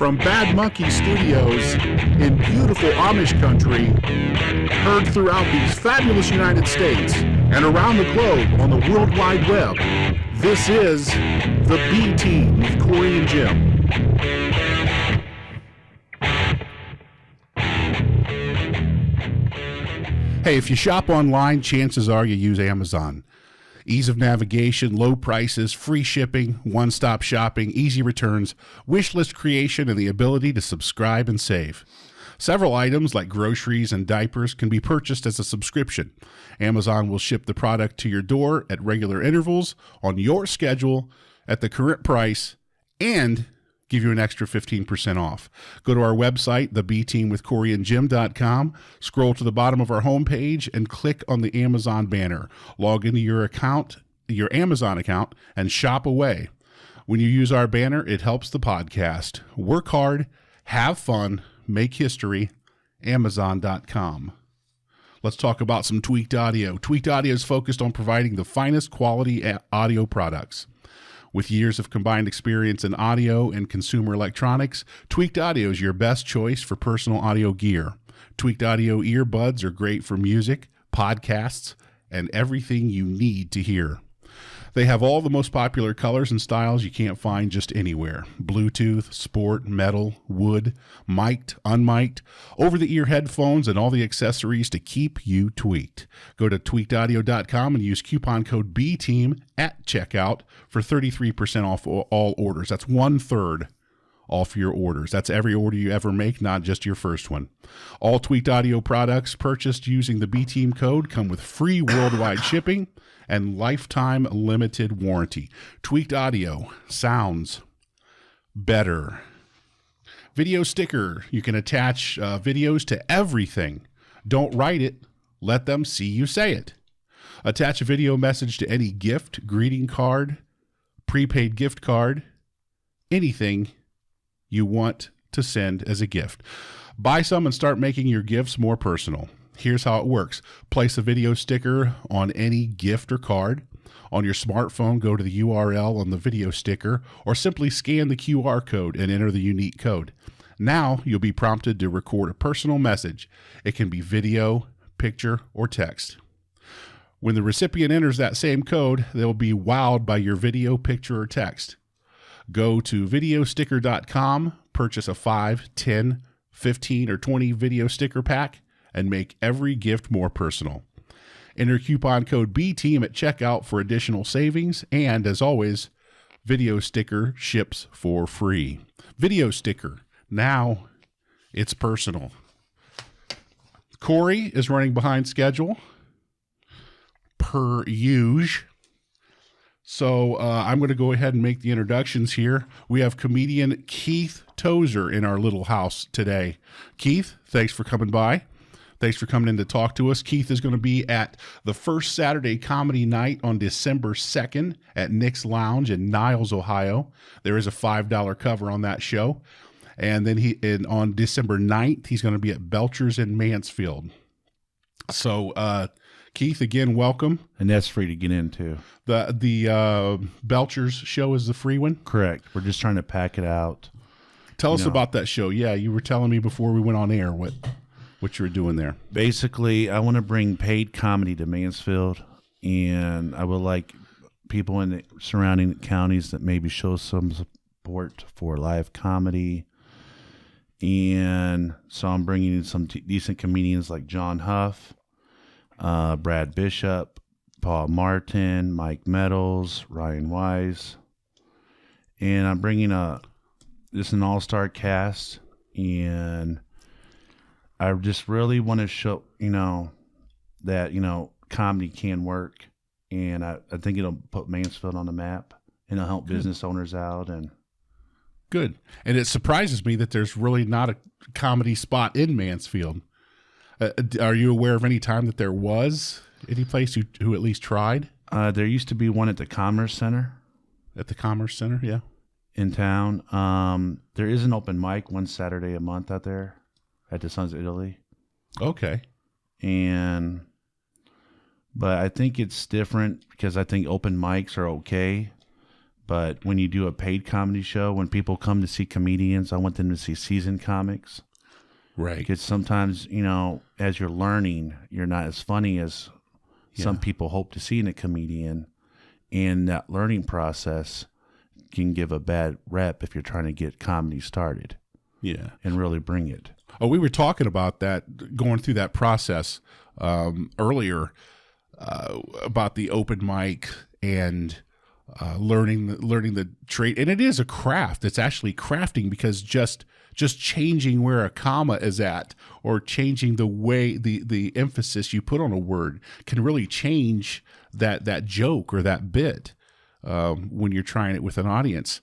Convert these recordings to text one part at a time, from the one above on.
From Bad Monkey Studios in beautiful Amish country, heard throughout these fabulous United States and around the globe on the World Wide Web, this is the B Team with Cory and Jim. Hey, if you shop online, chances are you use Amazon. Ease of navigation, low prices, free shipping, one-stop shopping, easy returns, wish list creation, and the ability to subscribe and save. Several items like groceries and diapers can be purchased as a subscription. Amazon will ship the product to your door at regular intervals on your schedule at the current price and give you an extra 15% off. Go to our website, thebteamwithcoryandjim.com, scroll to the bottom of our homepage, and click on the Amazon banner. Log into your account, your Amazon account, and shop away. When you use our banner, it helps the podcast. Work hard, have fun, make history, Amazon.com. Let's talk about some Tweaked Audio. Tweaked Audio is focused on providing the finest quality audio products. With years of combined experience in audio and consumer electronics, Tweaked Audio is your best choice for personal audio gear. Tweaked Audio earbuds are great for music, podcasts, and everything you need to hear. They have all the most popular colors and styles you can't find just anywhere. Bluetooth, sport, metal, wood, mic'd, unmic'd, over-the-ear headphones, and all the accessories to keep you tweaked. Go to tweakedaudio.com and use coupon code BTEAM at checkout for 33% off all orders. That's 1/3 off your orders. That's every order you ever make, not just your first one. All Tweaked Audio products purchased using the BTEAM code come with free worldwide shipping and lifetime limited warranty. Tweaked Audio sounds better. Video sticker. You can attach videos to everything. Don't write it. Let them see you say it. Attach a video message to any gift, greeting card, prepaid gift card, anything you want to send as a gift. Buy some and start making your gifts more personal. Here's how it works. Place a video sticker on any gift or card. On your smartphone, go to the URL on the video sticker or simply scan the QR code and enter the unique code. Now you'll be prompted to record a personal message. It can be video, picture, or text. When the recipient enters that same code, they'll be wowed by your video, picture, or text. Go to videosticker.com, purchase a 5, 10, 15, or 20 video sticker pack, and make every gift more personal. Enter coupon code BTEAM at checkout for additional savings, and as always, Video Sticker ships for free. Video Sticker, now it's personal. Cory is running behind schedule, per usual. So I'm going to go ahead and make the introductions here. We have comedian Keith Tozer in our little house today. Keith, thanks for coming by. Thanks for coming in to talk to us. Keith is going to be at the first Saturday comedy night on December 2nd at Nick's Lounge in Niles, Ohio. There is a $5 cover on that show. And then on December 9th, he's going to be at Belcher's in Mansfield. So, Keith, again, welcome. And that's free to get into. The Belcher's show is the free one? Correct. We're just trying to pack it out. Tell us about that show. Yeah, you were telling me before we went on air what you were doing there. Basically, I want to bring paid comedy to Mansfield, and I would like people in the surrounding counties that maybe show some support for live comedy. And so I'm bringing in some decent comedians like John Huff, Brad Bishop, Paul Martin, Mike Meadows, Ryan Wise, and I'm bringing just an all-star cast, and I just really want to show, that, comedy can work, and I think it'll put Mansfield on the map, and it'll help business owners out. And good. And it surprises me that there's really not a comedy spot in Mansfield. Are you aware of any time that there was any place who at least tried? There used to be one at the Commerce Center. At the Commerce Center, yeah. In town. There is an open mic one Saturday a month out there at the Sons of Italy. Okay. But I think it's different because I think open mics are okay, But when you do a paid comedy show, when people come to see comedians, I want them to see seasoned comics. Right. Because sometimes, as you're learning, you're not as funny as some people hope to see in a comedian. And that learning process can give a bad rep if you're trying to get comedy started. Yeah. And really bring it. Oh, we were talking about that, going through that process earlier about the open mic and learning the trade. And it is a craft. It's actually crafting, because just changing where a comma is at, or changing the way the emphasis you put on a word, can really change that joke or that bit when you're trying it with an audience.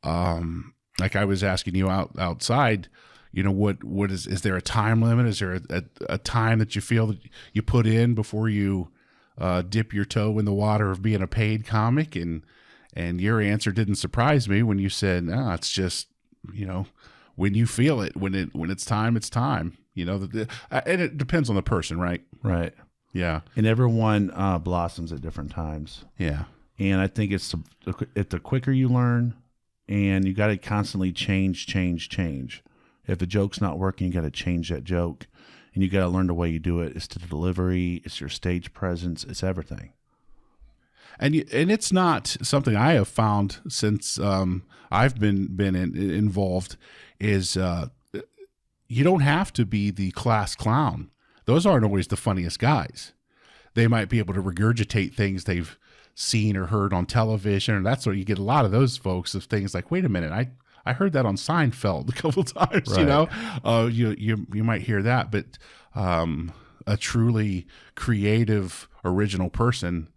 Like I was asking you outside, what is there a time limit? Is there a time that you feel that you put in before you dip your toe in the water of being a paid comic? And your answer didn't surprise me when you said, no, it's just, when you feel it, when it's time, it's time, and it depends on the person, right? Right. Yeah. And everyone blossoms at different times. Yeah. And I think it's the quicker you learn, and you got to constantly change. If a joke's not working, you got to change that joke, and you got to learn the way you do it. It's the delivery, it's your stage presence, it's everything. And it's not something I have found since I've been involved, is you don't have to be the class clown. Those aren't always the funniest guys. They might be able to regurgitate things they've seen or heard on television, and that's where you get a lot of those folks, of things like, wait a minute, I heard that on Seinfeld a couple times. Right. You might hear that, but a truly creative, original person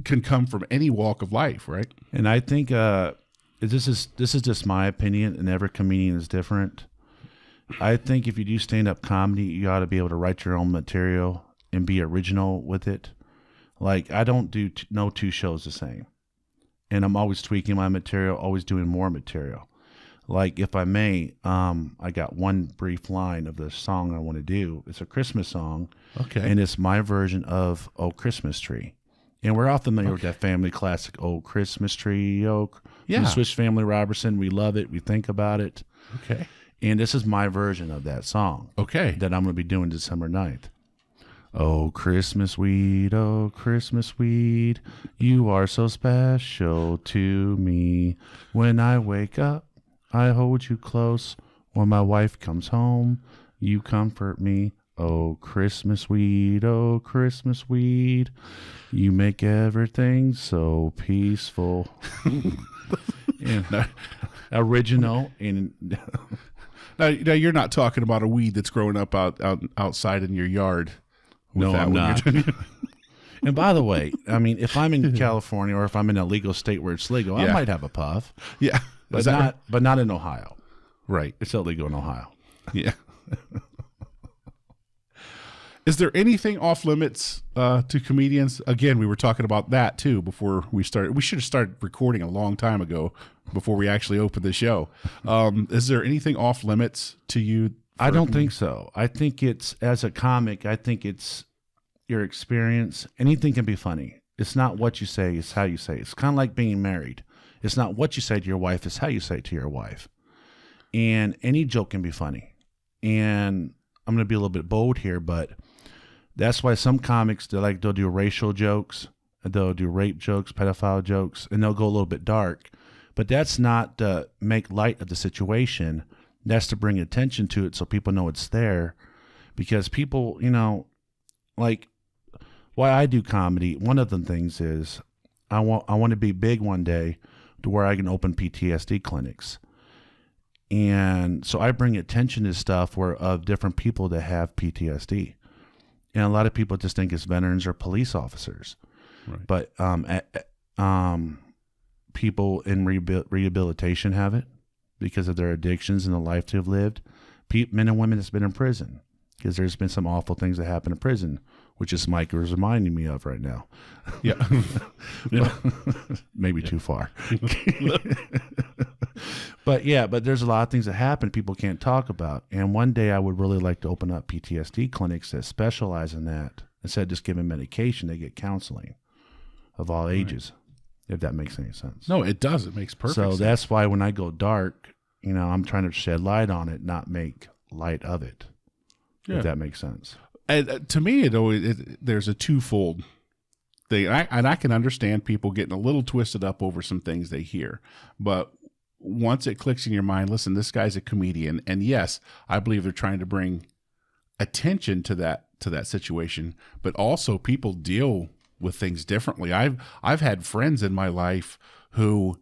can come from any walk of life, right? And I think this is just my opinion, and every comedian is different. I think if you do stand-up comedy, you ought to be able to write your own material and be original with it. Like, I don't do no two shows the same. And I'm always tweaking my material, always doing more material. Like, if I may, I got one brief line of the song I want to do. It's a Christmas song. Okay. And it's my version of "Oh Christmas Tree." And we're all familiar with that family classic, "Oh Christmas Tree," from the Swiss Family Robertson. We love it. We think about it. Okay. And this is my version of that song. Okay. That I'm going to be doing December 9th. Oh, Christmas weed, you are so special to me. When I wake up, I hold you close. When my wife comes home, you comfort me. Oh, Christmas weed, you make everything so peaceful. And, original. And now, you're not talking about a weed that's growing up outside in your yard. No, I'm not. And by the way, I mean, if I'm in California, or if I'm in a legal state where it's legal, I might have a puff. Yeah. But not in Ohio. Right. It's illegal in Ohio. Yeah. Is there anything off limits to comedians? Again, we were talking about that too before we started. We should have started recording a long time ago, before we actually opened the show. Is there anything off limits to you? I don't think so. I think it's, as a comic, I think it's your experience. Anything can be funny. It's not what you say, it's how you say it. It's kind of like being married. It's not what you say to your wife, it's how you say it to your wife. And any joke can be funny. And I'm going to be a little bit bold here, but that's why some comics, they'll do racial jokes, they'll do rape jokes, pedophile jokes, and they'll go a little bit dark. But that's not to make light of the situation. That's to bring attention to it so people know it's there. Because people, like, why I do comedy, one of the things is I want to be big one day to where I can open PTSD clinics. And so I bring attention to stuff of different people that have PTSD. And a lot of people just think it's veterans or police officers. Right. But people in rehabilitation have it because of their addictions and the life they've lived. Men and women that's been in prison, because there's been some awful things that happen in prison, which is Mike is reminding me of right now. Yeah. Maybe too far. But there's a lot of things that happen people can't talk about. And one day I would really like to open up PTSD clinics that specialize in that. Instead of just giving medication, they get counseling of all ages. if that makes any sense. No, it does. It makes perfect sense. So that's why when I go dark, I'm trying to shed light on it, not make light of it. Yeah. If that makes sense. And to me, there's a twofold thing. And I can understand people getting a little twisted up over some things they hear. But once it clicks in your mind, listen, this guy's a comedian. And yes, I believe they're trying to bring attention to that situation. But also people deal with things differently. I've had friends in my life who,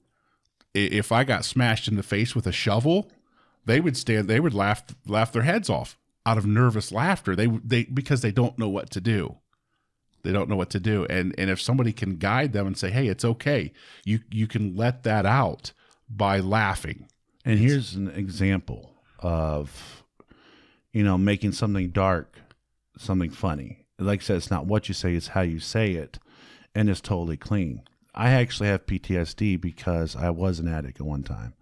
if I got smashed in the face with a shovel, they would laugh their heads off out of nervous laughter. Because they don't know what to do. They don't know what to do. And if somebody can guide them and say, hey, it's okay. You can let that out by laughing. And here's an example of, making something dark, something funny. Like I said, it's not what you say, it's how you say it. And it's totally clean. I actually have PTSD because I was an addict at one time.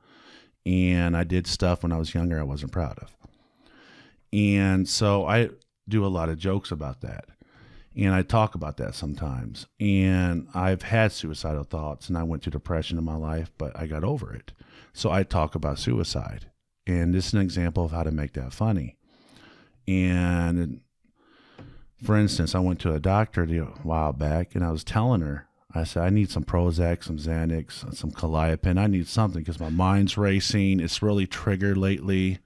And I did stuff when I was younger I wasn't proud of. And so I do a lot of jokes about that. And I talk about that sometimes. And I've had suicidal thoughts, and I went through depression in my life, but I got over it. So I talk about suicide. And this is an example of how to make that funny. And for instance, I went to a doctor a while back, and I was telling her, I said, I need some Prozac, some Xanax, some Calliope. I need something because my mind's racing. It's really triggered lately.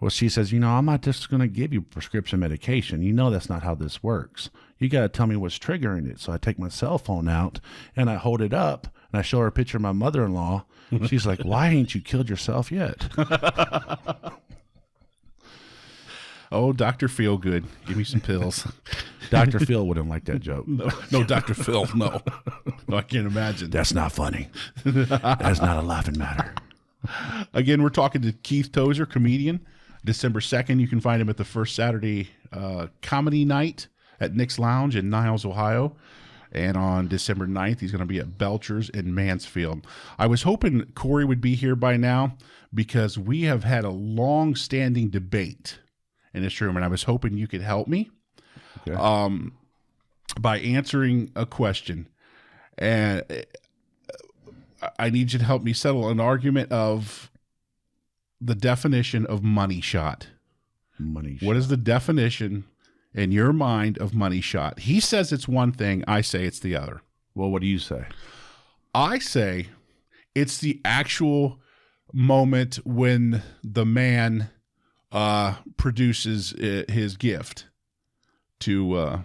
Well, she says, I'm not just going to give you prescription medication. That's not how this works. You got to tell me what's triggering it. So I take my cell phone out and I hold it up and I show her a picture of my mother-in-law. She's like, why ain't you killed yourself yet? Oh, Dr. Feelgood, give me some pills. Dr. Phil wouldn't like that joke. No, Dr. Phil, no. No, I can't imagine. That's not funny. That's not a laughing matter. Again, we're talking to Keith Tozer, comedian. December 2nd, you can find him at the First Saturday Comedy Night at Nick's Lounge in Niles, Ohio. And on December 9th, he's going to be at Belcher's in Mansfield. I was hoping Cory would be here by now because we have had a long-standing debate in this room, and I was hoping you could help me by answering a question. And I need you to help me settle an argument of the definition of money shot. Money shot. What is the definition in your mind of money shot? He says it's one thing. I say it's the other. Well, what do you say? I say it's the actual moment when the man produces his gift to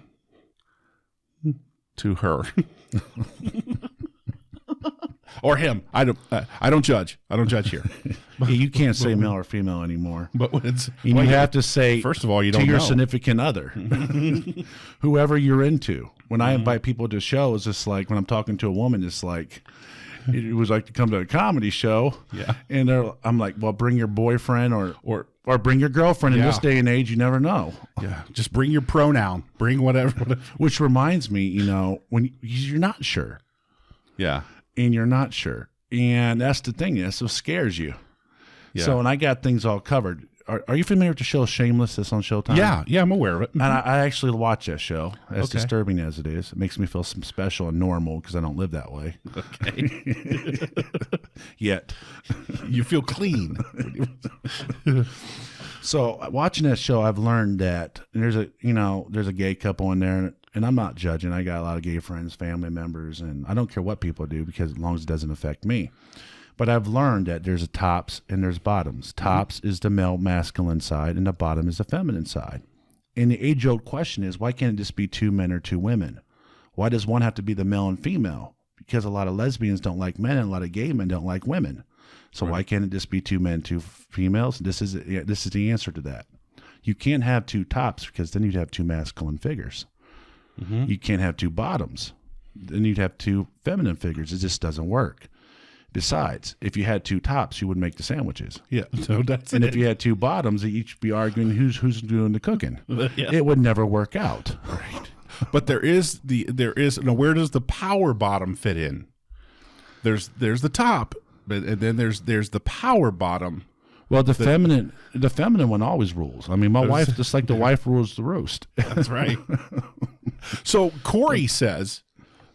her. Or him. I don't judge. I don't judge here. You can't say male or female anymore. But it's you have to say, first of all, you don't to your know. significant other, whoever you're into. When I invite people to shows, it's like when I'm talking to a woman, it's like it was like to come to a comedy show. Yeah, and I'm like, well, bring your boyfriend or bring your girlfriend. In this day and age, you never know. Yeah, just bring your pronoun. Bring whatever. Which reminds me, when you're not sure. Yeah. And you're not sure. And that's the thing. That's what scares you. Yeah. So, and I got things all covered. Are you familiar with the show Shameless that's on Showtime? Yeah, I'm aware of it. And I actually watch that show, as Okay. disturbing as it is. It makes me feel some special and normal because I don't live that way. Okay. Yet. You feel clean. So watching that show, I've learned that there's a gay couple in there, and I'm not judging. I got a lot of gay friends, family members, and I don't care what people do because as long as it doesn't affect me. But I've learned that there's a tops and there's bottoms. Tops is the male masculine side, and the bottom is the feminine side. And the age-old question is, why can't it just be two men or two women? Why does one have to be the male and female? Because a lot of lesbians don't like men, and a lot of gay men don't like women. So why can't it just be two men, two females? This is the answer to that. You can't have two tops because then you'd have two masculine figures. Mm-hmm. You can't have two bottoms. Then you'd have two feminine figures. It just doesn't work. Besides, if you had two tops, you would make the sandwiches. Yeah, so that's and it. If you had two bottoms, they each be arguing who's doing the cooking. Yeah. It would never work out. Right. But there is where does the power bottom fit in? There's the top, and then there's the power bottom. Well, the feminine one always rules. I mean, my wife, just like the wife rules the roast. That's right. So Cory says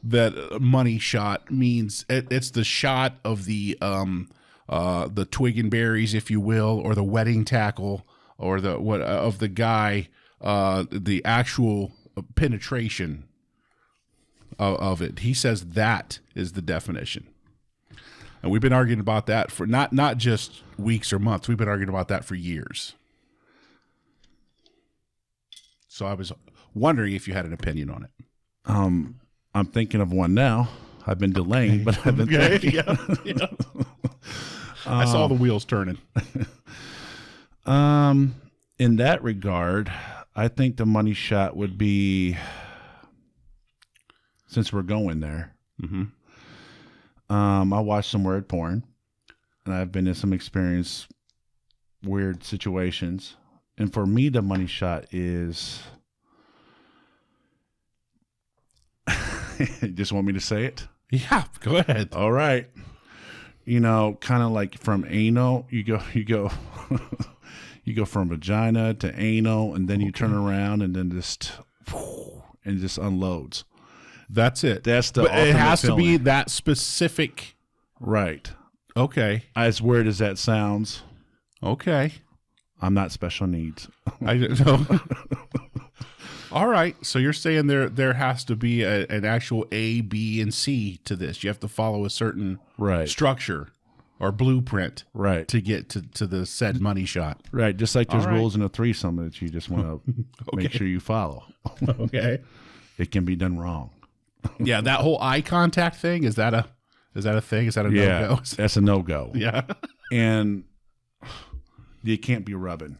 that money shot means it's the shot of the twig and berries, if you will, or the wedding tackle, or the what of the guy, the actual penetration of it. He says that is the definition. And we've been arguing about that for not just weeks or months. We've been arguing about that for years. So I was wondering if you had an opinion on it. I'm thinking of one now. I've been delaying, but I've been thinking. Yeah. I saw the wheels turning. In that regard, I think the money shot would be, since we're going there. Mm-hmm. I watched some weird porn, and I've been in some weird situations. And for me, the money shot is, you just want me to say it? Yeah, go ahead. All right. You know, kind of like from anal, you go, you go from vagina to anal, and then you turn around and then just unloads. That's it. That's the. But it has feeling. to be that specific. Right. Okay. As weird as that sounds, Okay. I'm not special needs. I know. All right. So you're saying there has to be an actual A, B, and C to this. You have to follow a certain structure or blueprint to get to the said money shot. Right. Just like there's rules in a threesome that you just want to make sure you follow. Okay. It can be done wrong. Yeah. That whole eye contact thing, is that a thing? Is that a no-go? That's a no-go. Yeah. And you can't be rubbing.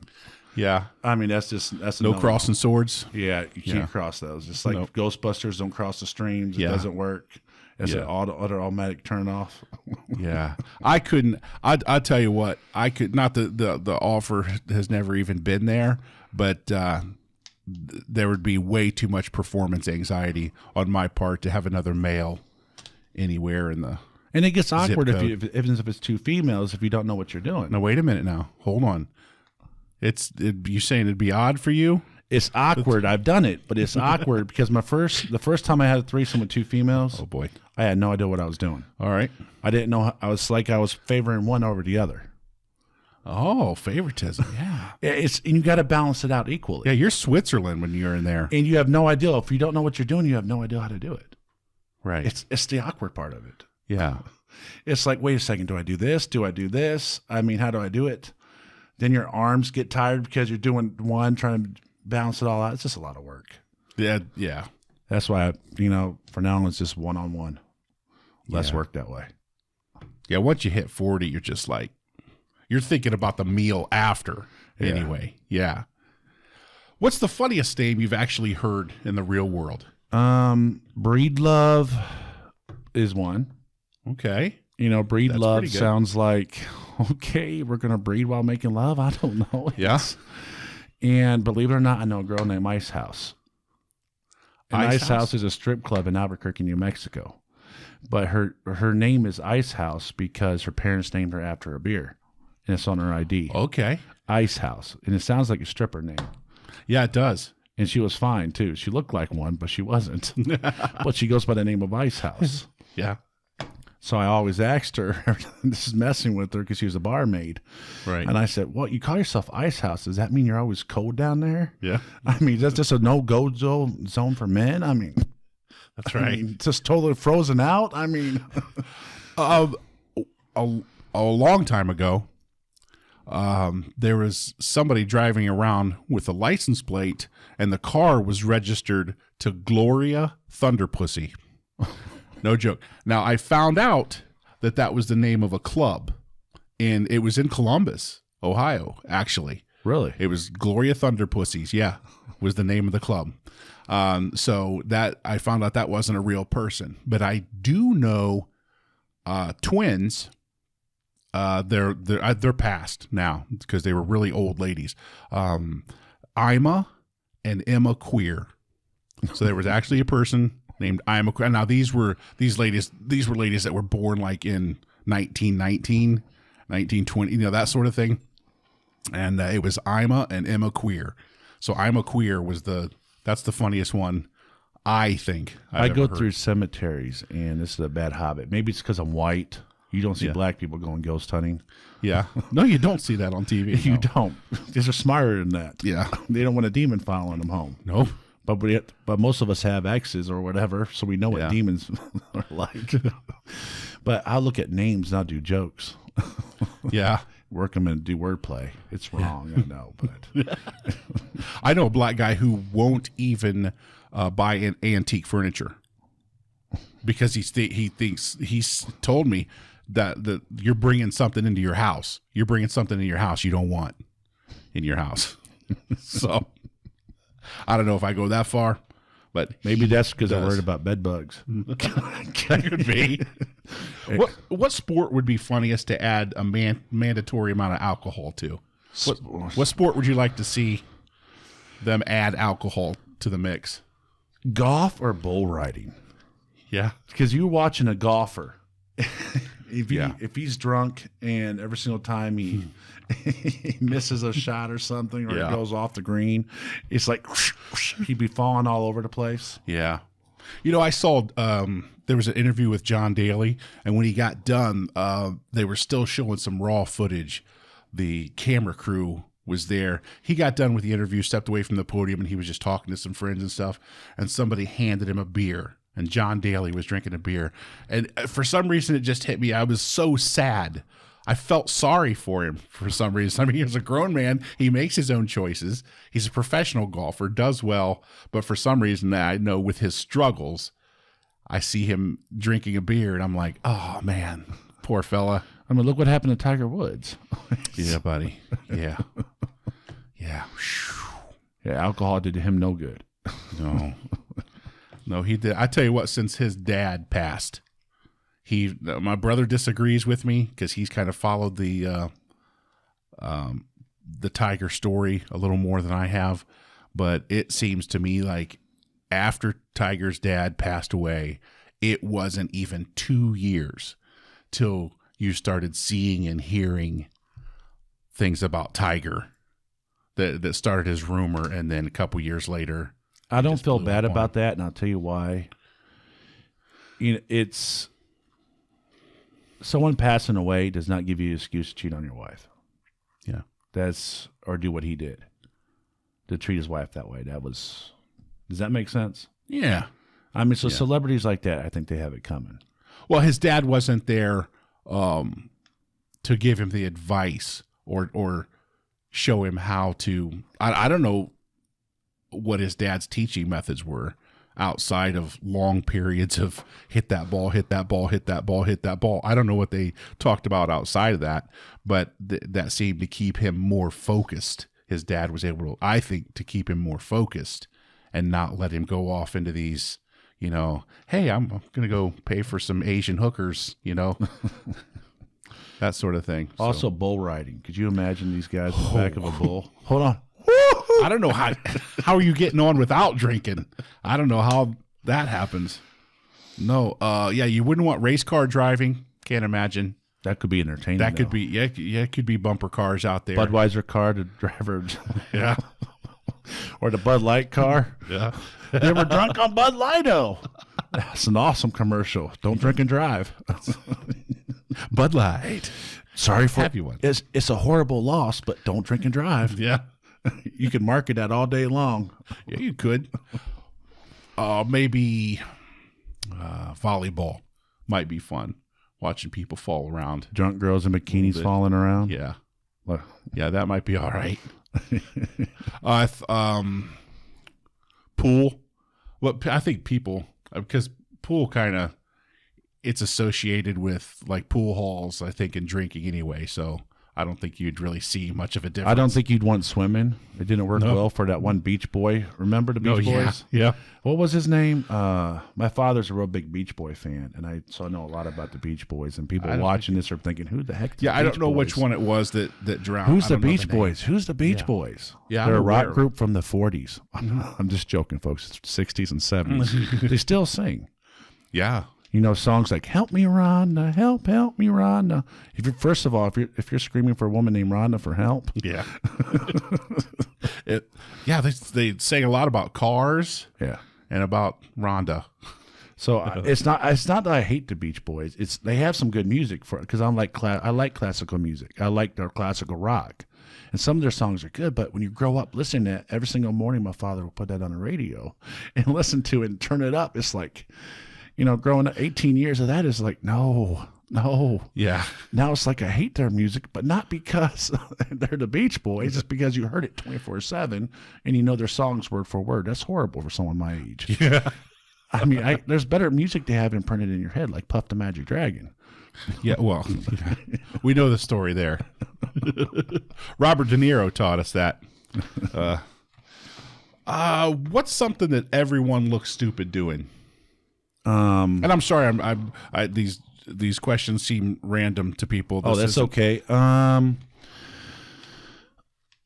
Yeah. I mean, that's a no crossing swords. Yeah, you can't cross those. Just like Ghostbusters don't cross the streams. It doesn't work. It's an automatic turn off. Yeah. I couldn't. I tell you what, I could not. The offer has never even been there, but there would be way too much performance anxiety on my part to have another male anywhere in the. And it gets awkward even if it's two females, if you don't know what you're doing. Now wait a minute. Now hold on. You saying it'd be odd for you? It's awkward. I've done it, but it's awkward because the first time I had a threesome with two females. Oh boy, I had no idea what I was doing. All right, I didn't know. I was favoring one over the other. Oh, favoritism. Yeah, and you got to balance it out equally. Yeah, you're Switzerland when you're in there, and you have no idea if you don't know what you're doing. You have no idea how to do it. Right. It's the awkward part of it. Yeah. It's like, wait a second, do I do this? Do I do this? I mean, how do I do it? Then your arms get tired because you're doing one, trying to balance it all out. It's just a lot of work. Yeah, yeah. That's why, for now, it's just one-on-one. Less work that way. Yeah, once you hit 40, you're just like, you're thinking about the meal after anyway. Yeah. What's the funniest name you've actually heard in the real world? Breed love is one. Okay. Breed love sounds like, okay, we're going to breed while making love. I don't know. Yeah. And believe it or not, I know a girl named Ice House. And Ice House is a strip club in Albuquerque, New Mexico. But her name is Ice House because her parents named her after a beer. And it's on her ID. Okay. Ice House. And it sounds like a stripper name. Yeah, it does. And she was fine, too. She looked like one, but she wasn't. But she goes by the name of Ice House. Yeah. So I always asked her, this is messing with her because she was a barmaid. Right. And I said, well, you call yourself Ice House. Does that mean you're always cold down there? Yeah. I mean, that's just a no-go zone for men? I mean, that's right. I mean, just totally frozen out? I mean. A long time ago, there was somebody driving around with a license plate, and the car was registered to Gloria Thunderpussy. No joke. Now, I found out that was the name of a club, and it was in Columbus, Ohio, actually. Really? It was Gloria Thunderpussies, yeah, was the name of the club. So that I found out that wasn't a real person. But I do know twins. They're passed now because they were really old ladies. Ima and Emma Queer. So there was actually a person named Ima Queer. Now these were ladies that were born like in 1919, 1920, that sort of thing. And it was Ima and Emma Queer. So Ima Queer was that's the funniest one I think I I've go ever heard. through cemeteries, and this is a bad habit. Maybe it's because I'm white. You don't see Yeah. black people going ghost hunting. Yeah. No, you don't see that on TV. You no. don't. They're smarter than that. Yeah. They don't want a demon following them home. No. But most of us have exes or whatever, so we know what Yeah. demons are like. But I'll look at names, not do jokes. Yeah. Work them and do wordplay. It's wrong, I know, but I know a black guy who won't even buy an antique furniture because he thinks, he's told me that you're bringing something into your house. You're bringing something in your house you don't want in your house. So I don't know if I go that far, but maybe that's because I'm does. worried about bed bugs. that could be. What sport would be funniest to add a mandatory amount of alcohol to? What sport would you like to see them add alcohol to the mix? Golf or bull riding? Yeah. Because you're watching a golfer. Yeah. If he's drunk and every single time he misses a shot or something, or Yeah. it goes off the green, it's like he'd be falling all over the place. Yeah. You know, I saw there was an interview with John Daly, and when he got done, they were still showing some raw footage. The camera crew was there. He got done with the interview, stepped away from the podium, and he was just talking to some friends and stuff, and somebody handed him a beer, and John Daly was drinking a beer. And for some reason, it just hit me. I was so sad. I felt sorry for him for some reason. I mean, he's a grown man. He makes his own choices. He's a professional golfer, does well. But for some reason, I know with his struggles, I see him drinking a beer, and I'm like, oh, man, poor fella. I mean, look what happened to Tiger Woods. Yeah, buddy. Yeah. Yeah. Yeah, alcohol did him no good. No. No, he did. I tell you what, since his dad passed, my brother disagrees with me because he's kind of followed the Tiger story a little more than I have. But it seems to me like after Tiger's dad passed away, it wasn't even 2 years till you started seeing and hearing things about Tiger that started his rumor, and then a couple years later, I don't just feel blew bad up on about him. that, and I'll tell you why. You know, it's someone passing away does not give you an excuse to cheat on your wife. Yeah. Or do what he did to treat his wife that way. Does that make sense? Yeah. I mean, so Yeah. celebrities like that, I think they have it coming. Well, his dad wasn't there to give him the advice or show him how to. I don't know what his dad's teaching methods were outside of long periods of hit that ball, hit that ball, hit that ball, hit that ball. I don't know what they talked about outside of that, but that seemed to keep him more focused. His dad was able to, I think, to keep him more focused and not let him go off into these, hey, I'm going to go pay for some Asian hookers, that sort of thing. So- Also, bull riding. Could you imagine these guys in the back of a bull? Hold on. I don't know how are you getting on without drinking? I don't know how that happens. No, yeah, you wouldn't want race car driving. Can't imagine. That could be entertaining. That could though. be it could be bumper cars out there. Budweiser car, the driver, Yeah. or the Bud Light car. Yeah. They were drunk on Bud Light-O. That's an awesome commercial. Don't drink and drive. Bud Light. Sorry for Happy one. It's a horrible loss, but don't drink and drive. Yeah. You can market that all day long. Yeah, you could. Maybe volleyball might be fun. Watching people fall around. Drunk girls in bikinis falling around. Yeah. Well, Yeah, that might be all right. Pool. Well, I think people, because pool kind of, it's associated with like pool halls, I think, and drinking anyway. So I don't think you'd really see much of a difference. I don't think you'd want swimming. It didn't work No. well for that one Beach Boy. Remember the Beach Oh, yeah. Boys? Yeah. What was his name? My father's a real big Beach Boy fan, and so I know a lot about the Beach Boys. And people I don't watching this are thinking, "Who the heck?" Is Yeah, the I Beach don't know which Boys? one it was that drowned. Who's I the don't know Beach name. Boys? Who's the Beach Yeah. Boys? Yeah, They're I'm a rock aware. group from the 40s. I'm just joking, folks. It's 60s and 70s. They still sing. Yeah. Songs like "Help Me, Rhonda, help me, Rhonda." First of all, if you're screaming for a woman named Rhonda for help, Yeah. They sang a lot about cars yeah, and about Rhonda. So it's not that I hate the Beach Boys. They have some good music because I like classical music. I like their classical rock, and some of their songs are good. But when you grow up listening to it, every single morning, my father would put that on the radio and listen to it and turn it up. It's like, growing up 18 years of that is like, no. Yeah. Now it's like I hate their music, but not because they're the Beach Boys. It's because you heard it 24/7 and their songs word for word. That's horrible for someone my age. Yeah. I mean, there's better music to have imprinted in your head, like Puff the Magic Dragon. Yeah, well, we know the story there. Robert De Niro taught us that. What's something that everyone looks stupid doing? And I'm sorry, these questions seem random to people. That's okay.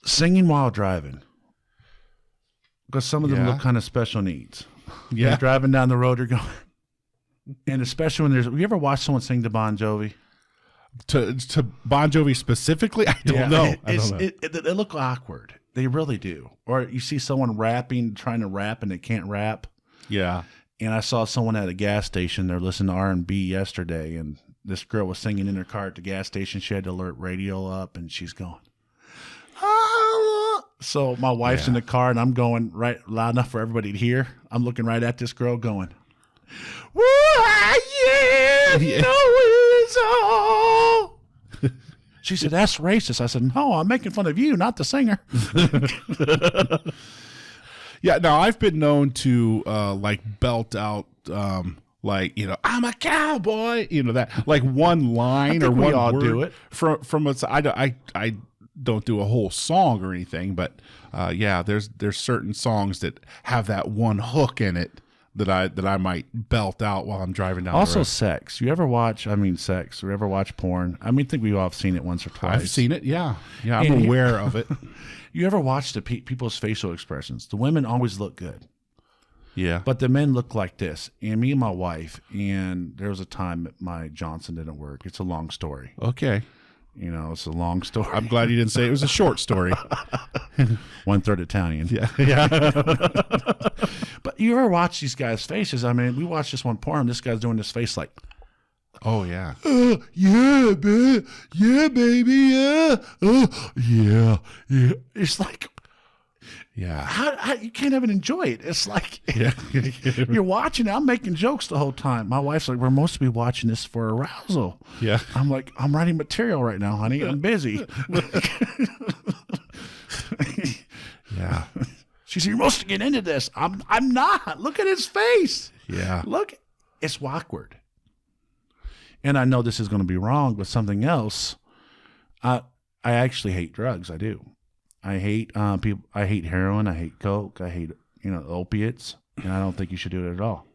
Singing while driving, because some of them look kind of special needs. Yeah, you're driving down the road, you're going, and especially when you ever watch someone sing to Bon Jovi? To Bon Jovi specifically, I don't know. They look awkward. They really do. Or you see someone trying to rap, and they can't rap. Yeah. And I saw someone at a gas station. They're listening to R&B yesterday, and this girl was singing in her car at the gas station. She had the alert radio up, and she's going, ah. So my wife's in the car, and I'm going right loud enough for everybody to hear. I'm looking right at this girl going, woo, yeah, no, it's all. She said, that's racist. I said, no, I'm making fun of you, not the singer. Yeah, now I've been known to belt out I'm a cowboy, that like one line or one all word do it from I don't do a whole song or anything, but there's certain songs that have that one hook in it that I might belt out while I'm driving down also the road. Sex. You ever watch sex? You ever watch porn? I think we've all seen it once or twice. I've seen it, yeah. I'm aware of it. You ever watch the people's facial expressions? The women always look good. Yeah. But the men look like this. And me and my wife, and there was a time that my Johnson didn't work. It's a long story. Okay. It's a long story. I'm glad you didn't say it was a short story. 1/3 Italian. Yeah. But you ever watch these guys' faces? We watched this one porn. This guy's doing this face like, oh, yeah. Yeah, baby. Yeah, baby. Yeah. Yeah. Yeah. It's like, yeah. How you can't even enjoy it. It's like, you're watching it. I'm making jokes the whole time. My wife's like, we're supposed to be watching this for arousal. Yeah. I'm like, I'm writing material right now, honey. I'm busy. Yeah. She said, you're supposed to get into this. I'm not. Look at his face. Yeah. Look, it's awkward. And I know this is going to be wrong, but something else. I actually hate drugs. I do. I hate people. I hate heroin. I hate coke. I hate opiates, and I don't think you should do it at all.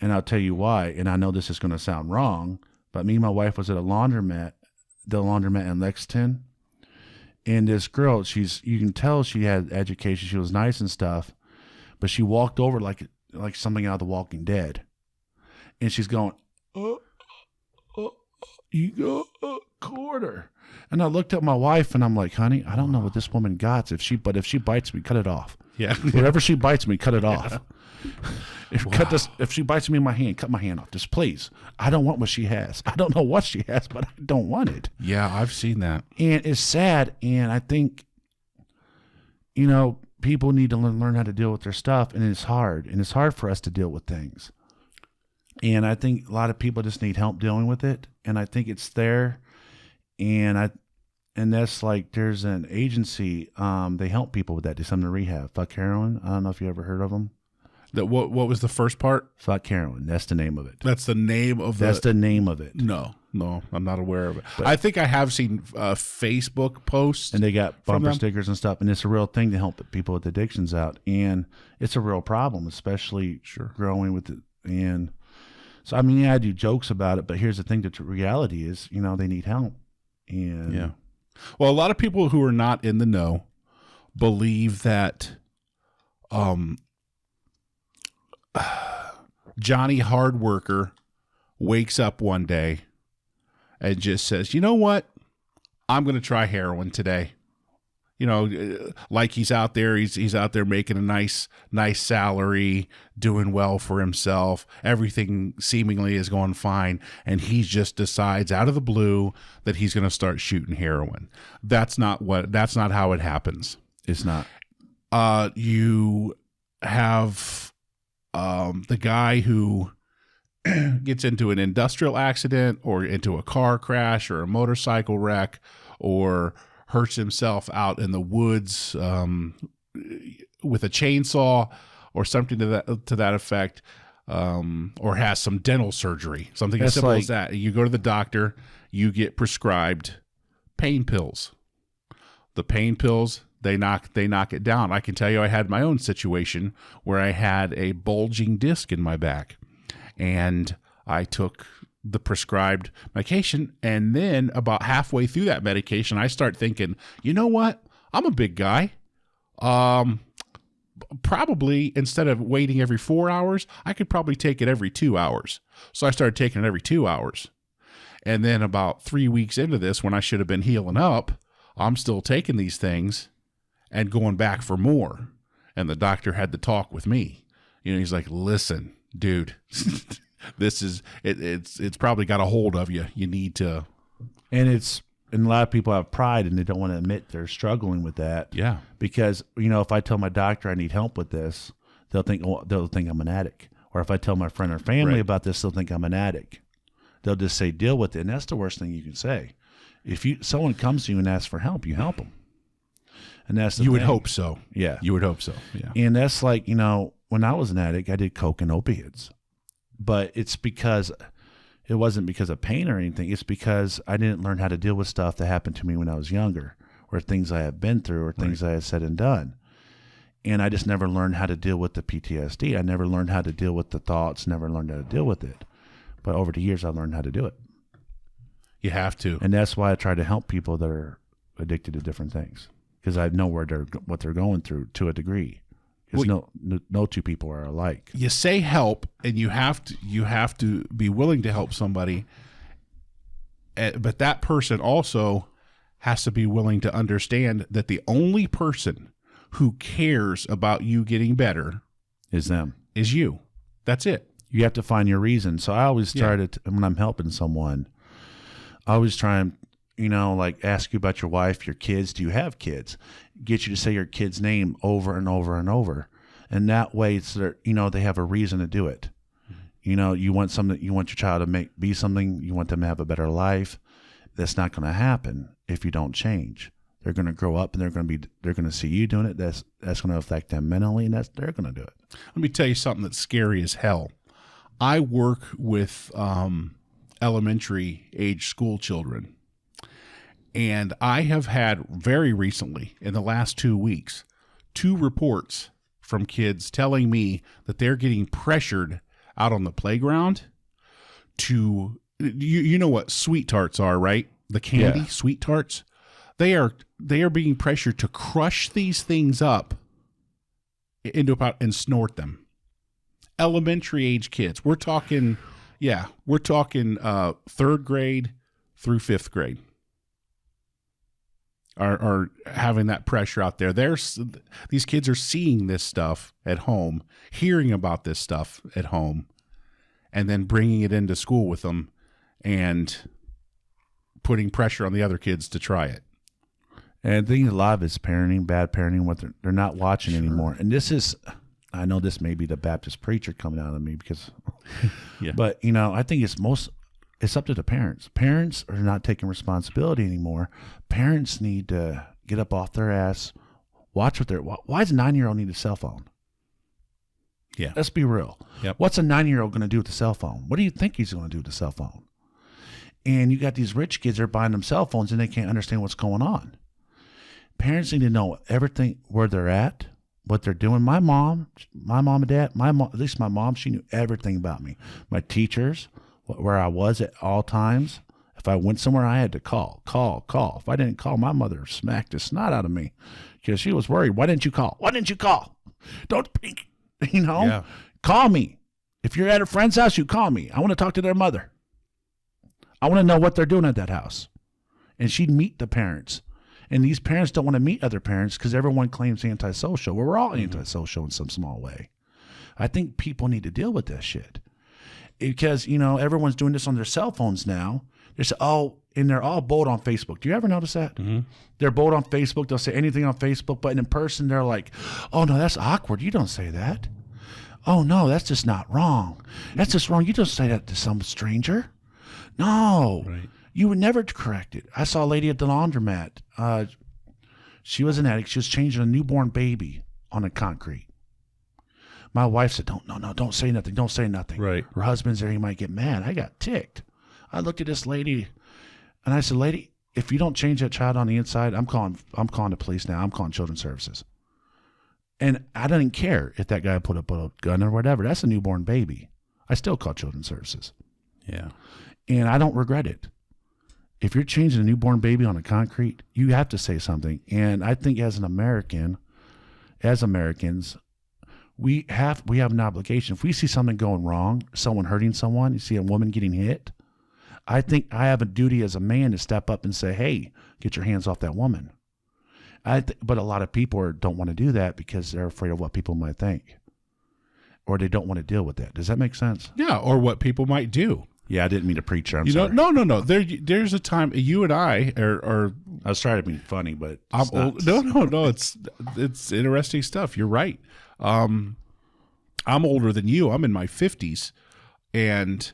And I'll tell you why. And I know this is going to sound wrong, but me and my wife was at the laundromat in Lexington, and this girl, you can tell she had education. She was nice and stuff, but she walked over like something out of The Walking Dead, and she's going, you go a quarter. And I looked at my wife and I'm like, honey, I don't know what this woman got. If she bites me, cut it off. Yeah. Wherever she bites me, cut it off. If she bites me in my hand, cut my hand off. Just please. I don't want what she has. I don't know what she has, but I don't want it. Yeah, I've seen that. And it's sad. And I think, people need to learn how to deal with their stuff. And it's hard. And it's hard for us to deal with things. And I think a lot of people just need help dealing with it. And I think it's there. And that's like, there's an agency, they help people with that. They send them to rehab. Fuck Heroin. I don't know if you ever heard of them. What was the first part? Fuck Heroin. That's the name of it. That's the name of That's the name of it. No, I'm not aware of it. But I think I have seen Facebook posts. And they got bumper stickers and stuff. And it's a real thing to help people with addictions out. And it's a real problem, especially growing with it. And so, I do jokes about it, but here's the thing, the reality is, they need help. And yeah. Well, a lot of people who are not in the know believe that Johnny Hardworker wakes up one day and just says, you know what? I'm going to try heroin today. like he's out there, he's out there making a nice salary, doing well for himself. Everything seemingly is going fine, and he just decides out of the blue that he's going to start shooting heroin. That's not how it happens. It's not. You have the guy who gets into an industrial accident or into a car crash or a motorcycle wreck or hurts himself out in the woods with a chainsaw or something to that effect, or has some dental surgery, something as simple as that. You go to the doctor, you get prescribed pain pills. The pain pills, they knock it down. I can tell you I had my own situation where I had a bulging disc in my back, and I took the prescribed medication, and then about halfway through that medication, I start thinking, you know what? I'm a big guy. Probably instead of waiting every 4 hours, I could probably take it every 2 hours. So I started taking it every 2 hours. And then about 3 weeks into this, when I should have been healing up, I'm still taking these things and going back for more. And the doctor had to talk with me. He's like, listen, dude, this is it's probably got a hold of you. You need to, and a lot of people have pride and they don't want to admit they're struggling with that. Yeah, because if I tell my doctor I need help with this, they'll think I'm an addict. Or if I tell my friend or family about this, they'll think I'm an addict. They'll just say deal with it, and that's the worst thing you can say. If someone comes to you and asks for help, you help them, and that's the you thing. would hope so. Yeah, you would hope so. Yeah, and that's like when I was an addict, I did coke and opiates. But it wasn't because of pain or anything. It's because I didn't learn how to deal with stuff that happened to me when I was younger, or things I have been through, or things I have said and done. And I just never learned how to deal with the PTSD. I never learned how to deal with the thoughts, never learned how to deal with it. But over the years, I learned how to do it. You have to. And that's why I try to help people that are addicted to different things, because I know what they're going through to a degree. Because no two people are alike. You say help, and you have to be willing to help somebody, but that person also has to be willing to understand that the only person who cares about you getting better is them. Is you. That's it. You have to find your reason. So I always try to, when I'm helping someone, I always try and ask you about your wife, your kids. Do you have kids? Get you to say your kid's name over and over and over. And that way it's they have a reason to do it. You want your child to be something, you want them to have a better life. That's not going to happen if you don't change. They're going to grow up and they're going to see you doing it. That's going to affect them mentally, and they're going to do it. Let me tell you something that's scary as hell. I work with elementary age school children. And I have had very recently, in the last 2 weeks, 2 reports from kids telling me that they're getting pressured out on the playground to, you know what Sweet Tarts are, right? The candy Sweet Tarts. They are being pressured to crush these things up into about and snort them. Elementary age kids. We're talking 3rd grade through 5th grade. Are having that pressure out there. These kids are seeing this stuff at home, hearing about this stuff at home, and then bringing it into school with them and putting pressure on the other kids to try it. And I think a lot of it's parenting, bad parenting, what they're not watching anymore. And I know this may be the Baptist preacher coming out of me because, but I think it's up to the parents. Parents are not taking responsibility anymore. Parents need to get up off their ass, watch why does a 9-year-old need a cell phone? Yeah. Let's be real. Yep. What's a 9-year-old going to do with the cell phone? What do you think he's going to do with the cell phone? And you got these rich kids that are buying them cell phones and they can't understand what's going on. Parents need to know everything, where they're at, what they're doing. My mom and dad, at least my mom, she knew everything about me. My teachers, where I was at all times. If I went somewhere, I had to call. If I didn't call, my mother smacked the snot out of me because she was worried. Why didn't you call? Don't, call me. If you're at a friend's house, you call me. I want to talk to their mother. I want to know what they're doing at that house. And she'd meet the parents. And these parents don't want to meet other parents because everyone claims antisocial. Well, we're all antisocial in some small way. I think people need to deal with this shit because, everyone's doing this on their cell phones now. And they're all bold on Facebook. Do you ever notice that? Mm-hmm. They're bold on Facebook. They'll say anything on Facebook, but in person, they're like, oh, no, that's awkward. You don't say that. Oh, no, that's just not wrong. That's just wrong. You don't say that to some stranger. No, right. You would never correct it. I saw a lady at the laundromat. She was an addict. She was changing a newborn baby on the concrete. My wife said, don't say nothing. Don't say nothing. Right. Her husband's there. He might get mad. I got ticked. I looked at this lady and I said, lady, if you don't change that child on the inside, I'm calling the police now. I'm calling children's services. And I didn't care if that guy put up a gun or whatever. That's a newborn baby. I still call children's services. Yeah. And I don't regret it. If you're changing a newborn baby on a concrete, you have to say something. And I think as Americans, we have an obligation. If we see something going wrong, someone hurting someone, you see a woman getting hit, I think I have a duty as a man to step up and say, hey, get your hands off that woman. But a lot of people don't want to do that because they're afraid of what people might think. Or they don't want to deal with that. Does that make sense? Yeah, or what people might do. Yeah, I didn't mean to preach. I'm sorry. No. There's a time you and I are. I was trying to be funny, but I'm old. No. It's interesting stuff. You're right. I'm older than you. I'm in my 50s, and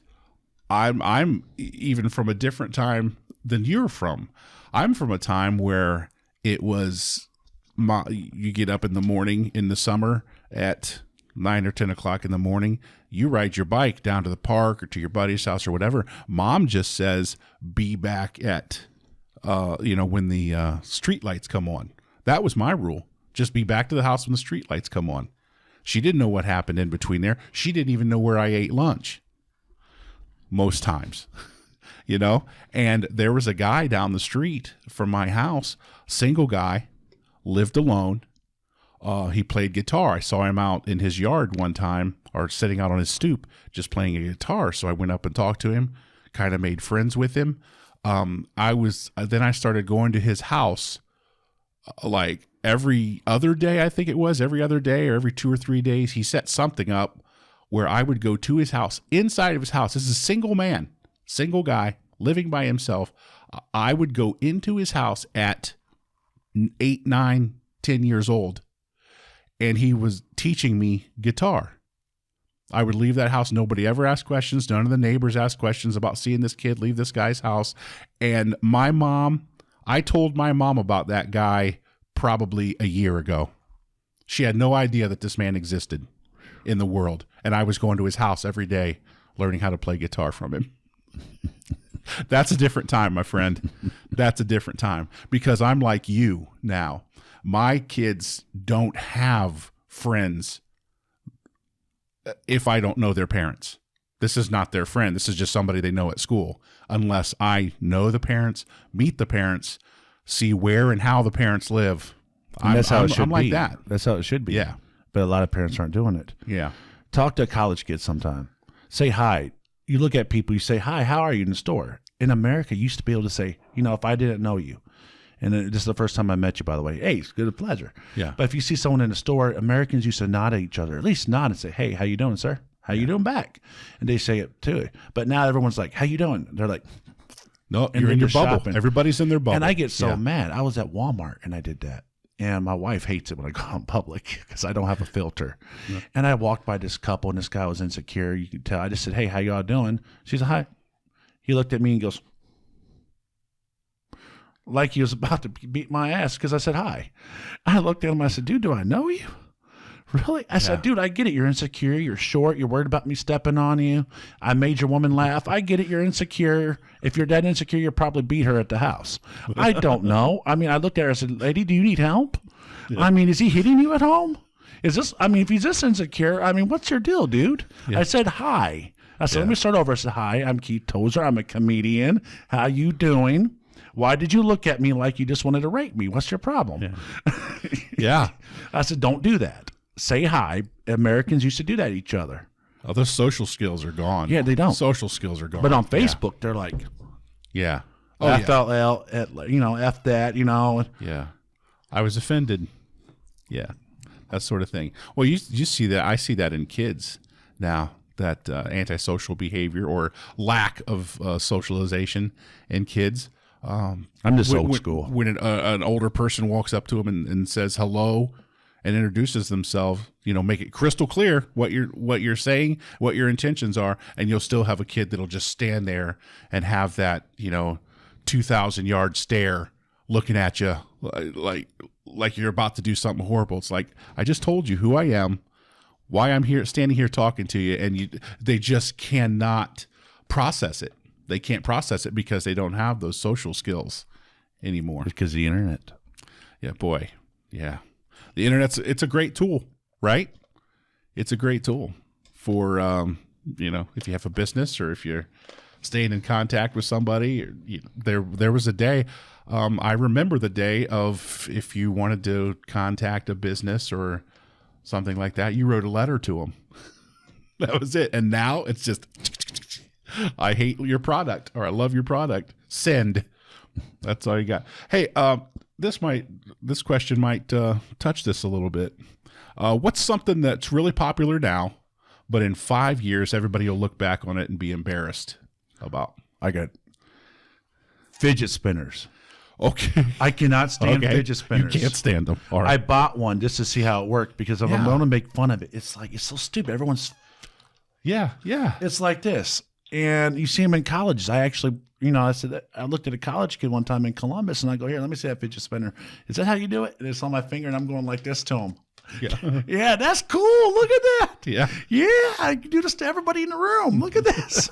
I'm even from a different time than you're from. I'm from a time where it was you get up in the morning in the summer at 9 or 10 o'clock in the morning. You ride your bike down to the park or to your buddy's house or whatever. Mom just says, be back at, when the street lights come on. That was my rule. Just be back to the house when the street lights come on. She didn't know what happened in between there. She didn't even know where I ate lunch most times, and there was a guy down the street from my house, single guy, lived alone. He played guitar. I saw him out in his yard one time, or sitting out on his stoop, just playing a guitar. So I went up and talked to him, kind of made friends with him. Then I started going to his house, like every other day, I think it was every other day or every 2 or 3 days. He set something up where I would go to his house, inside of his house. This is a single man, single guy living by himself. I would go into his house at 8, 9, 10 years old. And he was teaching me guitar. I would leave that house. Nobody ever asked questions. None of the neighbors asked questions about seeing this kid leave this guy's house. And I told my mom about that guy probably a year ago. She had no idea that this man existed in the world. And I was going to his house every day, learning how to play guitar from him. That's a different time, my friend. That's a different time, because I'm like you now. My kids don't have friends if I don't know their parents. This is not their friend. This is just somebody they know at school. Unless I know the parents, meet the parents, see where and how the parents live. That's how it should be. I'm like that. That's how it should be. Yeah. But a lot of parents aren't doing it. Yeah. Talk to a college kid sometime. Say hi. You look at people, you say, hi, how are you in the store? In America, you used to be able to say, if I didn't know you, and this is the first time I met you, by the way, hey, it's good, a pleasure. Yeah. But if you see someone in the store, Americans used to nod at each other, at least nod and say, hey, how you doing, sir? How you doing back? And they say it too. But now everyone's like, how you doing? They're like, no, you're in your bubble. Shopping. Everybody's in their bubble. And I get so mad. I was at Walmart and I did that. And my wife hates it when I go out in public because I don't have a filter. Yeah. And I walked by this couple and this guy was insecure. You could tell. I just said, hey, how y'all doing? She said, hi. He looked at me and goes, like he was about to beat my ass because I said hi. I looked at him. I said, dude, do I know you? Really? I said, dude, I get it. You're insecure. You're short. You're worried about me stepping on you. I made your woman laugh. I get it. You're insecure. If you're that insecure, you'll probably beat her at the house. I don't know. I mean, I looked at her. I said, lady, do you need help? Yeah. I mean, is he hitting you at home? If he's this insecure, what's your deal, dude? Yeah. I said, hi. I said, let me start over. I said, hi, I'm Keith Tozer. I'm a comedian. How you doing? Why did you look at me like you just wanted to rape me? What's your problem? Yeah. Yeah. I said, don't do that. Say hi. Americans used to do that to each other. Oh, those social skills are gone. Yeah, they don't. Social skills are gone. But on Facebook, they're like, yeah. yeah. FLL, F that, Yeah. I was offended. Yeah. That sort of thing. Well, you see that. I see that in kids now, that antisocial behavior or lack of socialization in kids. I'm just old school. When an older person walks up to them and says hello and introduces themselves, make it crystal clear what you're saying, what your intentions are, and you'll still have a kid that'll just stand there and have that 2,000-yard stare looking at you like you're about to do something horrible. It's like, I just told you who I am, why I'm here, standing here talking to you, and they just cannot process it. They can't process it because they don't have those social skills anymore. Because the internet. Yeah, boy. Yeah. The it's a great tool, right? It's a great tool for, if you have a business or if you're staying in contact with somebody. There was a day, I remember the day of, if you wanted to contact a business or something like that, you wrote a letter to them. That was it. And now it's just, I hate your product, or I love your product. Send. That's all you got. Hey, this question might touch this a little bit. What's something that's really popular now, but in 5 years everybody will look back on it and be embarrassed about? I got fidget spinners. Okay. I cannot stand fidget spinners. You can't stand them. All right. I bought one just to see how it worked because I'm going to make fun of it. It's like, it's so stupid. Everyone's. Yeah. It's like this. And you see them in colleges. I actually, I looked at a college kid one time in Columbus, and I go, here, let me see that fidget spinner. Is that how you do it? And it's on my finger, and I'm going like this to him. Yeah. Yeah, that's cool. Look at that. Yeah. Yeah, I can do this to everybody in the room. Look at this.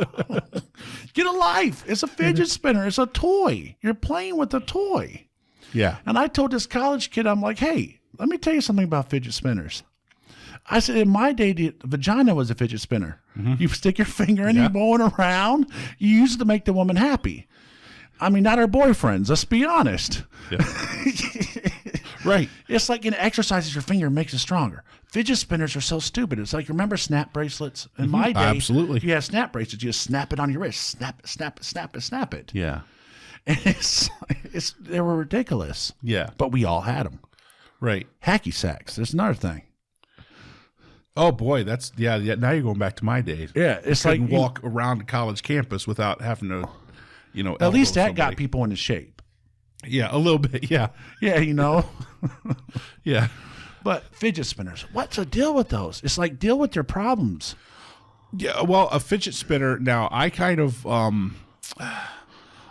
Get a life. It's a fidget spinner. It's a toy. You're playing with a toy. Yeah. And I told this college kid, I'm like, hey, let me tell you something about fidget spinners. I said, in my day, the vagina was a fidget spinner. Mm-hmm. You stick your finger in, you blow it around. You use it to make the woman happy. I mean, not our boyfriends. Let's be honest. Yeah. Right. It's like exercises your finger makes it stronger. Fidget spinners are so stupid. It's like, remember snap bracelets? In my day, absolutely. If you had snap bracelets, you just snap it on your wrist. Snap it. Yeah. And they were ridiculous. Yeah. But we all had them. Right. Hacky sacks. There's another thing. Oh boy, that's yeah. Now you're going back to my days. Yeah, it's I like couldn't walk around the college campus without having to, At least that somebody. got people into shape. Yeah, a little bit. Yeah, yeah, yeah. But fidget spinners, what's the deal with those? It's like, deal with your problems. Yeah. Well, a fidget spinner. Now, I kind of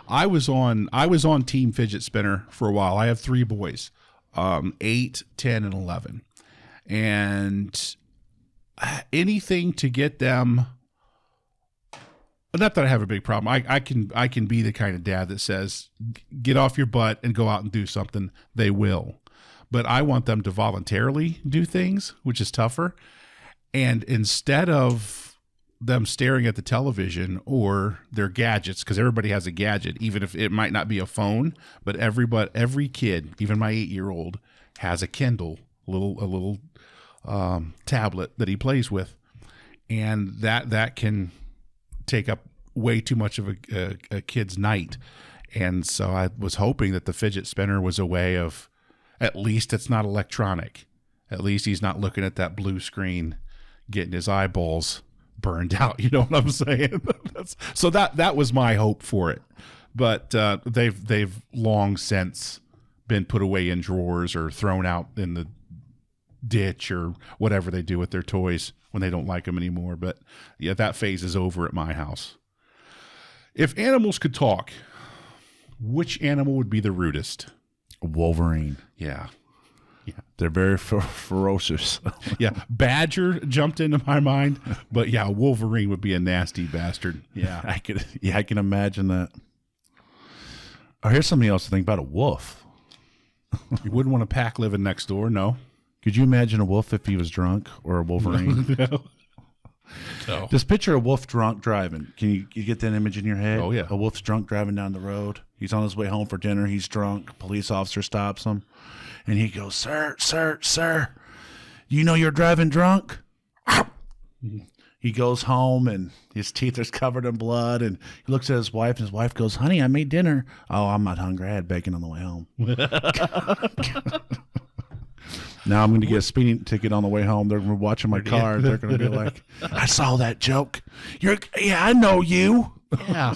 I was on team fidget spinner for a while. I have 3 boys, 8, 10, and 11, and anything to get them. Not that I have a big problem. I can be the kind of dad that says, get off your butt and go out and do something. They will. But I want them to voluntarily do things, which is tougher. And instead of them staring at the television or their gadgets, because everybody has a gadget, even if it might not be a phone, but every kid, even my 8-year-old, has a Kindle, a little tablet that he plays with, and that can take up way too much of a kid's night. And so I was hoping that the fidget spinner was a way of, at least it's not electronic. At least he's not looking at that blue screen, getting his eyeballs burned out. You know what I'm saying? So that was my hope for it. But they've long since been put away in drawers or thrown out in the ditch or whatever they do with their toys when they don't like them anymore. But yeah, that phase is over at my house. If animals could talk, which animal would be the rudest? Wolverine. Yeah. They're very ferocious. Yeah. Badger jumped into my mind, but yeah, Wolverine would be a nasty bastard. Yeah. I can imagine that. Oh, here's something else to think about: a wolf. You wouldn't want a pack living next door, no. Could you imagine a wolf if he was drunk, or a Wolverine? No. Just picture a wolf drunk driving. Can you get that image in your head? Oh, yeah. A wolf's drunk driving down the road. He's on his way home for dinner. He's drunk. Police officer stops him. And he goes, sir, you know you're driving drunk? He goes home and his teeth are covered in blood, and he looks at his wife, and his wife goes, "Honey, I made dinner." "Oh, I'm not hungry. I had bacon on the way home." Now I'm going to get a speeding ticket on the way home. They're going to be watching my car. They're going to be like, "I saw that joke. Yeah, I know you." Yeah.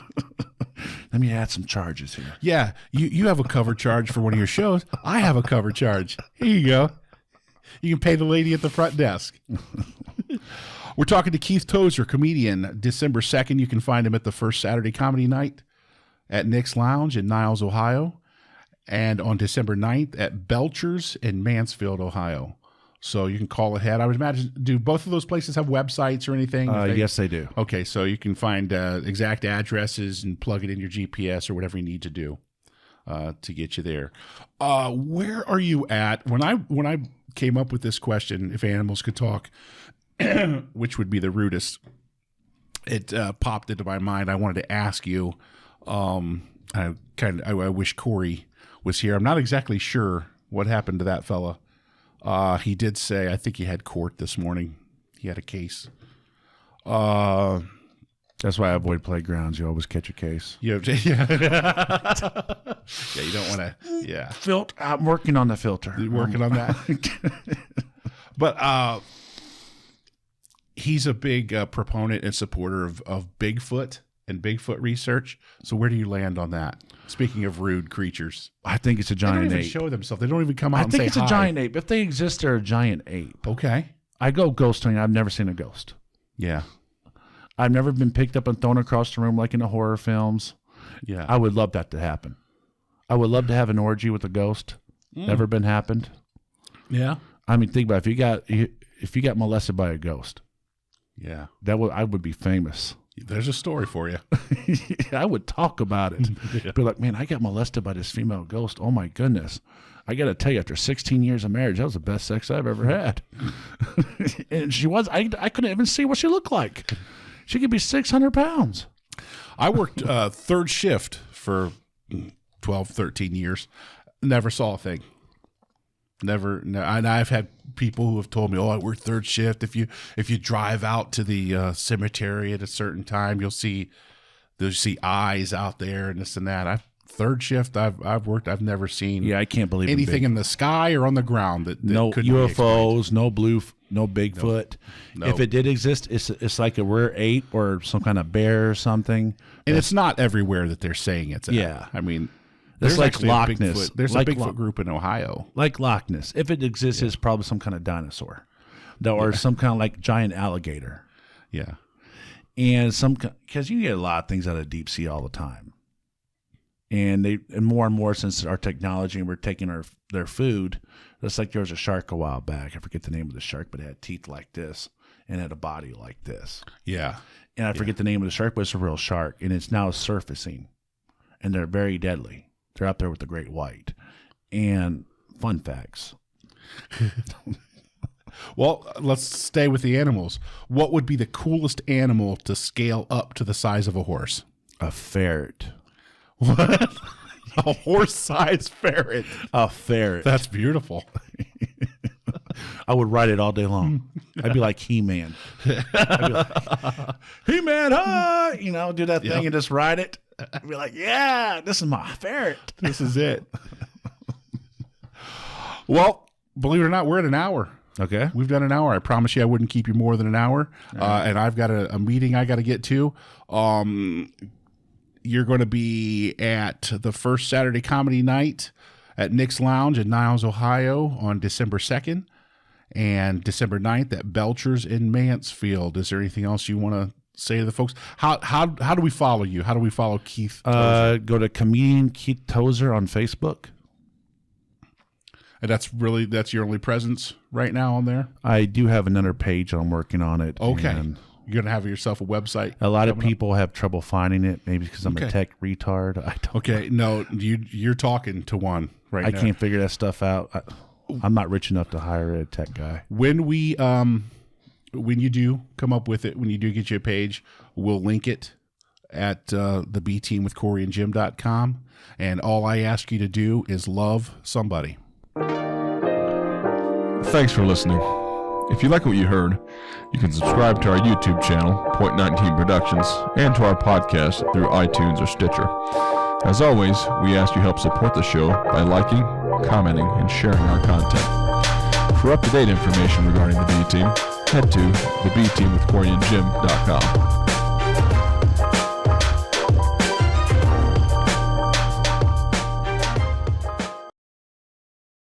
Let me add some charges here. Yeah. You have a cover charge for one of your shows. I have a cover charge. Here you go. You can pay the lady at the front desk. We're talking to Keith Tozer, comedian. December 2nd, you can find him at the First Saturday Comedy Night at Nick's Lounge in Niles, Ohio. And on December 9th at Belcher's in Mansfield, Ohio. So you can call ahead. I would imagine, do both of those places have websites or anything? Yes, they do. Okay, so you can find exact addresses and plug it in your GPS or whatever you need to do to get you there. Where are you at? When I came up with this question, if animals could talk, which would be the rudest, it popped into my mind. I wanted to ask you. I wish Cory was here. I'm not exactly sure what happened to that fella. He did say, I think he had court this morning. He had a case. That's why I avoid playgrounds. You always catch a case. Yeah. Yeah, you don't want to. Yeah. I'm working on the filter. You're working on that. But he's a big proponent and supporter of Bigfoot and Bigfoot research. So where do you land on that? Speaking of rude creatures, I think it's a they giant don't even ape. show themselves. They don't even come out I and think say it's hi. a giant ape. If they exist, they're a giant ape. Okay. I go ghost hunting. I've never seen a ghost. Yeah. I've never been picked up and thrown across the room like in the horror films. Yeah. I would love that to happen. I would love to have an orgy with a ghost. Never been happened. Yeah. I mean, think about it. If you got molested by a ghost, Yeah. I would be famous. There's a story for you. I would talk about it. Yeah. Be like, man, I got molested by this female ghost. Oh my goodness. I got to tell you, after 16 years of marriage, that was the best sex I've ever had. And she was, I couldn't even see what she looked like. She could be 600 pounds. I worked third shift for 12, 13 years. Never saw a thing. Never. No, and I've had people who have told me, "Oh, I work third shift. If you drive out to the cemetery at a certain time, you'll see eyes out there and this and that." Third shift. I've worked. I've never seen. Yeah, I can't believe anything in the sky or on the ground that no couldn't be UFOs, no Bigfoot. No. If it did exist, it's like a rare ape or some kind of bear or something. And it's not everywhere that they're saying it's at. Yeah. I mean, It's there's like actually Loch a Bigfoot. Ness. There's Like a Bigfoot group in Ohio. Like Loch Ness. If it exists, it's probably some kind of dinosaur. Or some kind of like giant alligator. Yeah. And because you get a lot of things out of deep sea all the time. And more and more since our technology and we're taking their food. It's like there was a shark a while back. I forget the name of the shark, but it had teeth like this and had a body like this. Yeah. And I forget the name of the shark, but it's a real shark. And it's now surfacing. And they're very deadly. They're out there with the great white. And fun facts. Well, let's stay with the animals. What would be the coolest animal to scale up to the size of a horse? A ferret. What? A horse-sized ferret. A ferret. That's beautiful. I would ride it all day long. I'd be like He-Man. I'd be like, He-Man, hi! Do that thing and just ride it. I'd be like, yeah, this is my ferret. This is it. Well, believe it or not, we're at an hour. Okay. We've done an hour. I promise you I wouldn't keep you more than an hour. And I've got a meeting I got to get to. You're going to be at the First Saturday Comedy Night at Nick's Lounge in Niles, Ohio on December 2nd and December 9th at Belcher's in Mansfield. Is there anything else you want to say to the folks? How do we follow you? How do we follow Keith Tozer? Go to comedian Keith Tozer on Facebook. And that's your only presence right now on there? I do have another page. I'm working on it. Okay. And you're going to have yourself a website? a lot of people have trouble finding it, maybe because I'm a tech retard. I don't Okay. No, you're talking to one right now. I can't figure that stuff out. I'm not rich enough to hire a tech guy. When you do come up with it, when you do get you a page, we'll link it at the BTeam with Cory and Jim.com. And all I ask you to do is love somebody. Thanks for listening. If you like what you heard, you can subscribe to our YouTube channel, Point 19 Productions, and to our podcast through iTunes or Stitcher. As always, we ask you help support the show by liking, commenting, and sharing our content. For up-to-date information regarding the B Team, head to thebteamwithcoryandjim.com.